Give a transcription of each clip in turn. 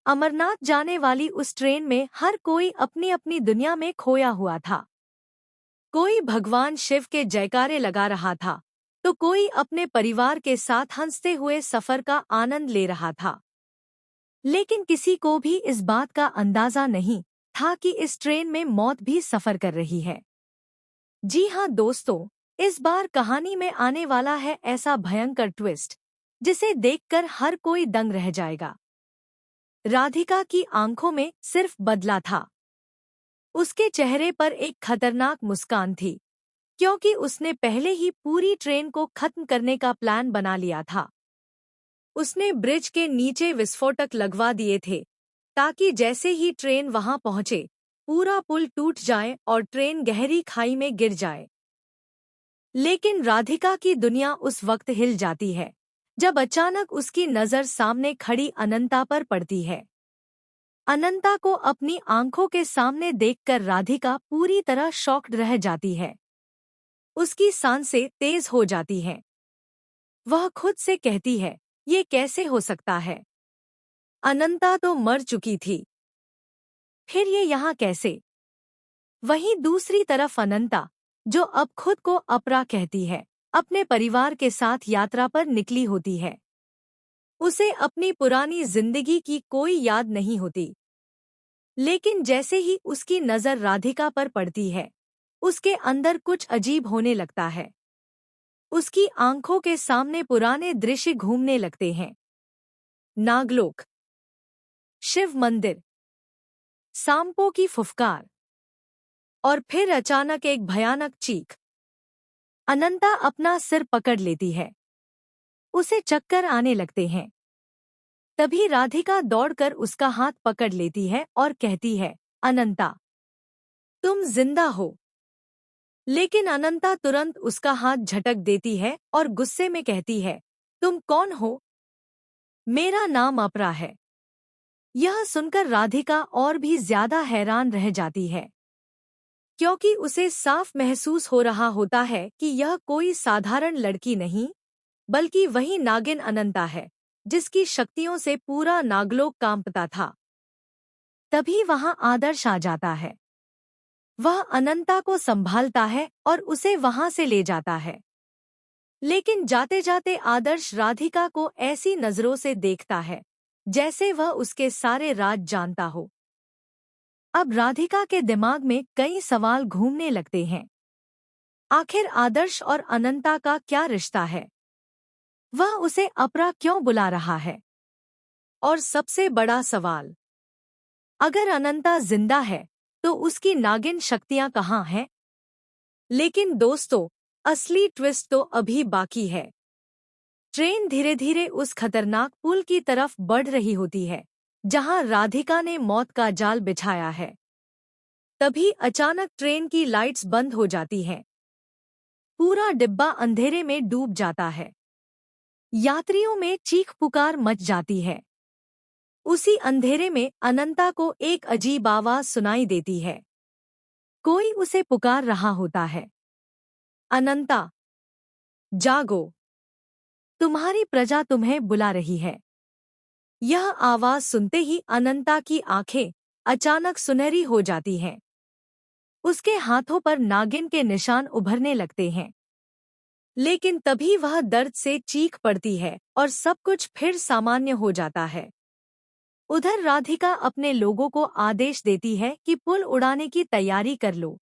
अमरनाथ जाने वाली उस ट्रेन में हर कोई अपनी अपनी दुनिया में खोया हुआ था। कोई भगवान शिव के जयकारे लगा रहा था, तो कोई अपने परिवार के साथ हंसते हुए सफर का आनंद ले रहा था। लेकिन किसी को भी इस बात का अंदाजा नहीं था कि इस ट्रेन में मौत भी सफर कर रही है। जी हाँ दोस्तों, इस बार कहानी में आने वाला है ऐसा भयंकर ट्विस्ट जिसे देखकर हर कोई दंग रह जाएगा। राधिका की आंखों में सिर्फ बदला था। उसके चेहरे पर एक खतरनाक मुस्कान थी, क्योंकि उसने पहले ही पूरी ट्रेन को खत्म करने का प्लान बना लिया था। उसने ब्रिज के नीचे विस्फोटक लगवा दिए थे, ताकि जैसे ही ट्रेन वहां पहुंचे, पूरा पुल टूट जाए और ट्रेन गहरी खाई में गिर जाए। लेकिन राधिका की दुनिया उस वक्त हिल जाती है, जब अचानक उसकी नज़र सामने खड़ी अनंता पर पड़ती है। अनंता को अपनी आंखों के सामने देखकर राधिका पूरी तरह शॉक्ड रह जाती है। उसकी सांसें तेज हो जाती हैं। वह खुद से कहती है, ये कैसे हो सकता है? अनंता तो मर चुकी थी, फिर ये यहाँ कैसे? वहीं दूसरी तरफ अनंता, जो अब खुद को अपरा कहती है, अपने परिवार के साथ यात्रा पर निकली होती है। उसे अपनी पुरानी जिंदगी की कोई याद नहीं होती। लेकिन जैसे ही उसकी नज़र राधिका पर पड़ती है, उसके अंदर कुछ अजीब होने लगता है। उसकी आंखों के सामने पुराने दृश्य घूमने लगते हैं। नागलोक, शिव मंदिर, सांपों की फुफकार और फिर अचानक एक भयानक चीख। अनंता अपना सिर पकड़ लेती है। उसे चक्कर आने लगते हैं। तभी राधिका दौड़कर उसका हाथ पकड़ लेती है और कहती है, अनंता, तुम जिंदा हो। लेकिन अनंता तुरंत उसका हाथ झटक देती है और गुस्से में कहती है, तुम कौन हो? मेरा नाम अपरा है। यह सुनकर राधिका और भी ज्यादा हैरान रह जाती है, क्योंकि उसे साफ महसूस हो रहा होता है कि यह कोई साधारण लड़की नहीं, बल्कि वही नागिन अनंता है, जिसकी शक्तियों से पूरा नागलोक कांपता था। तभी वहां आदर्श आ जाता है। वह अनंता को संभालता है और उसे वहां से ले जाता है। लेकिन जाते जाते आदर्श राधिका को ऐसी नजरों से देखता है, जैसे वह उसके सारे राज जानता हो। अब राधिका के दिमाग में कई सवाल घूमने लगते हैं। आखिर आदर्श और अनंता का क्या रिश्ता है? वह उसे अपरा क्यों बुला रहा है? और सबसे बड़ा सवाल, अगर अनंता जिंदा है, तो उसकी नागिन शक्तियां कहाँ हैं? लेकिन दोस्तों, असली ट्विस्ट तो अभी बाकी है। ट्रेन धीरे धीरे उस खतरनाक पुल की तरफ बढ़ रही होती है, जहां राधिका ने मौत का जाल बिछाया है। तभी अचानक ट्रेन की लाइट्स बंद हो जाती हैं। पूरा डिब्बा अंधेरे में डूब जाता है। यात्रियों में चीख पुकार मच जाती है। उसी अंधेरे में अनंता को एक अजीब आवाज सुनाई देती है। कोई उसे पुकार रहा होता है, अनंता, जागो, तुम्हारी प्रजा तुम्हें बुला रही है। यह आवाज सुनते ही अनंता की आंखें अचानक सुनहरी हो जाती हैं। उसके हाथों पर नागिन के निशान उभरने लगते हैं। लेकिन तभी वह दर्द से चीख पड़ती है और सब कुछ फिर सामान्य हो जाता है। उधर राधिका अपने लोगों को आदेश देती है कि पुल उड़ाने की तैयारी कर लो।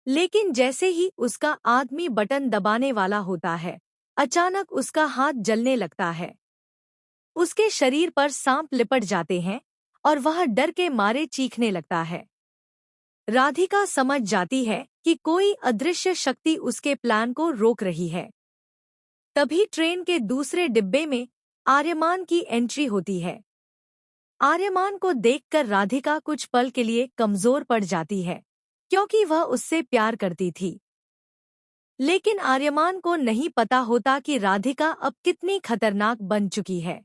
लेकिन जैसे ही उसका आदमी बटन दबाने वाला होता है, अचानक उसका हाथ जलने लगता है। उसके शरीर पर सांप लिपट जाते हैं और वह डर के मारे चीखने लगता है। राधिका समझ जाती है कि कोई अदृश्य शक्ति उसके प्लान को रोक रही है। तभी ट्रेन के दूसरे डिब्बे में आर्यमान की एंट्री होती है। आर्यमान को देखकर राधिका कुछ पल के लिए कमजोर पड़ जाती है, क्योंकि वह उससे प्यार करती थी। लेकिन आर्यमान को नहीं पता होता कि राधिका अब कितनी खतरनाक बन चुकी है।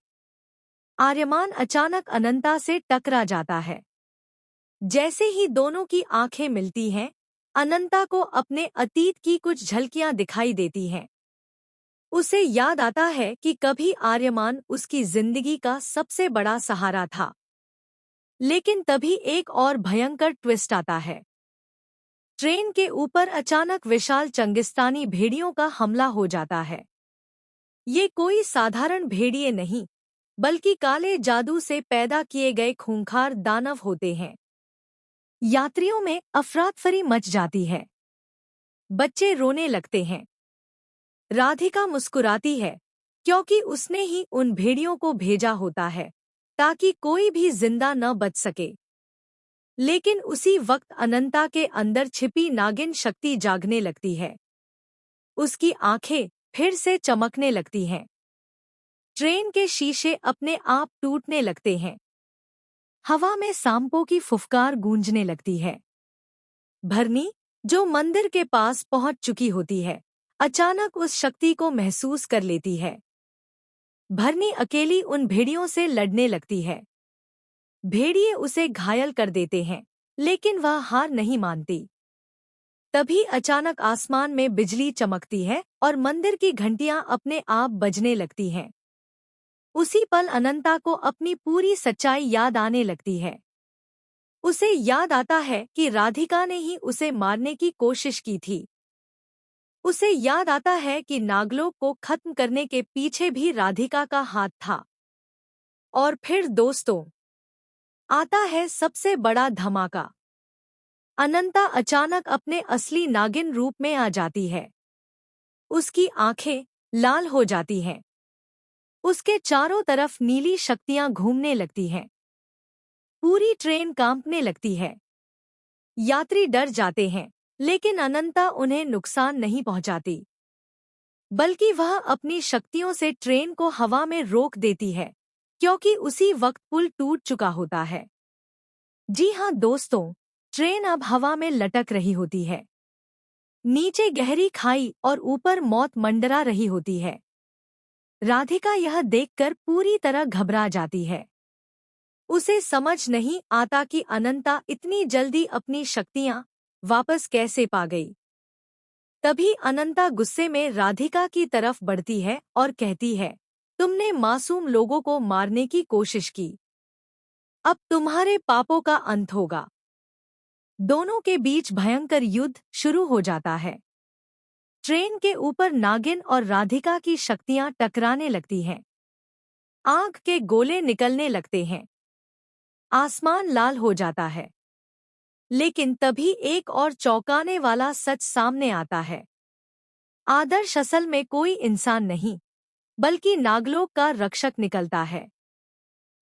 आर्यमान अचानक अनंता से टकरा जाता है। जैसे ही दोनों की आंखें मिलती हैं, अनंता को अपने अतीत की कुछ झलकियां दिखाई देती हैं। उसे याद आता है कि कभी आर्यमान उसकी जिंदगी का सबसे बड़ा सहारा था, लेकिन तभी एक और भयंकर ट्विस्ट आता है। ट्रेन के ऊपर अचानक विशाल चंगिस्तानी भेड़ियों का हमला हो जाता है। ये कोई साधारण भेड़िए नहीं, बल्कि काले जादू से पैदा किए गए खूंखार दानव होते हैं। यात्रियों में अफरातफरी मच जाती है। बच्चे रोने लगते हैं। राधिका मुस्कुराती है, क्योंकि उसने ही उन भेड़ियों को भेजा होता है ताकि कोई भी जिंदा न बच सके। लेकिन उसी वक्त अनंता के अंदर छिपी नागिन शक्ति जागने लगती है। उसकी आंखें फिर से चमकने लगती हैं। ट्रेन के शीशे अपने आप टूटने लगते हैं। हवा में सांपों की फुफकार गूंजने लगती है। भरनी, जो मंदिर के पास पहुंच चुकी होती है, अचानक उस शक्ति को महसूस कर लेती है। भरनी अकेली उन भेड़ियों से लड़ने लगती है। भेड़िए उसे घायल कर देते हैं, लेकिन वह हार नहीं मानती। तभी अचानक आसमान में बिजली चमकती है और मंदिर की घंटियां अपने आप बजने लगती हैं। उसी पल अनंता को अपनी पूरी सच्चाई याद आने लगती है। उसे याद आता है कि राधिका ने ही उसे मारने की कोशिश की थी। उसे याद आता है कि नागलोक को खत्म करने के पीछे भी राधिका का हाथ था। और फिर दोस्तों, आता है सबसे बड़ा धमाका। अनंता अचानक अपने असली नागिन रूप में आ जाती है। उसकी आंखें लाल हो जाती हैं। उसके चारों तरफ नीली शक्तियां घूमने लगती हैं। पूरी ट्रेन कांपने लगती है। यात्री डर जाते हैं, लेकिन अनंता उन्हें नुकसान नहीं पहुंचाती, बल्कि वह अपनी शक्तियों से ट्रेन को हवा में रोक देती है, क्योंकि उसी वक्त पुल टूट चुका होता है। जी हाँ दोस्तों, ट्रेन अब हवा में लटक रही होती है। नीचे गहरी खाई और ऊपर मौत मंडरा रही होती है। राधिका यह देखकर पूरी तरह घबरा जाती है। उसे समझ नहीं आता कि अनंता इतनी जल्दी अपनी शक्तियां वापस कैसे पा गई। तभी अनंता गुस्से में राधिका की तरफ बढ़ती है और कहती है, तुमने मासूम लोगों को मारने की कोशिश की। अब तुम्हारे पापों का अंत होगा। दोनों के बीच भयंकर युद्ध शुरू हो जाता है। ट्रेन के ऊपर नागिन और राधिका की शक्तियां टकराने लगती हैं। आग के गोले निकलने लगते हैं। आसमान लाल हो जाता है। लेकिन तभी एक और चौंकाने वाला सच सामने आता है। आदर्श असल में कोई इंसान नहीं, बल्कि नागलोक का रक्षक निकलता है।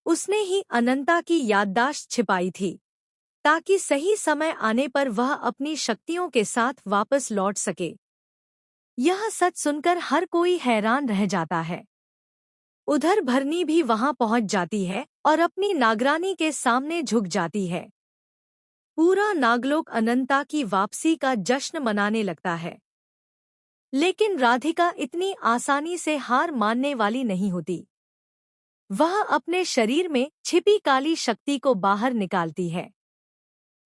उसने ही अनंता की याददाश्त छिपाई थी, ताकि सही समय आने पर वह अपनी शक्तियों के साथ वापस लौट सके। यह सच सुनकर हर कोई हैरान रह जाता है। उधर भरनी भी वहां पहुंच जाती है और अपनी नागरानी के सामने झुक जाती है। पूरा नागलोक अनंता की वापसी का जश्न मनाने लगता है। लेकिन राधिका इतनी आसानी से हार मानने वाली नहीं होती। वह अपने शरीर में छिपी काली शक्ति को बाहर निकालती है।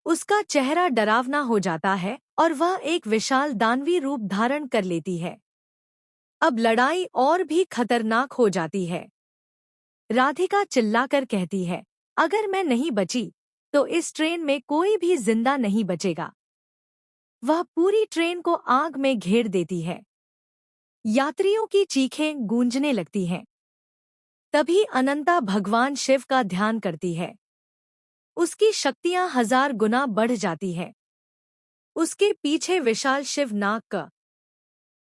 उसका चेहरा डरावना हो जाता है और वह एक विशाल दानवी रूप धारण कर लेती है। अब लड़ाई और भी खतरनाक हो जाती है। राधिका चिल्लाकर कहती है, अगर मैं नहीं बची तो इस ट्रेन में कोई भी जिंदा नहीं बचेगा। वह पूरी ट्रेन को आग में घेर देती है। यात्रियों की चीखें गूंजने लगती हैं। तभी अनंता भगवान शिव का ध्यान करती है। उसकी शक्तियां 1000 गुना बढ़ जाती है। उसके पीछे विशाल शिव नाग का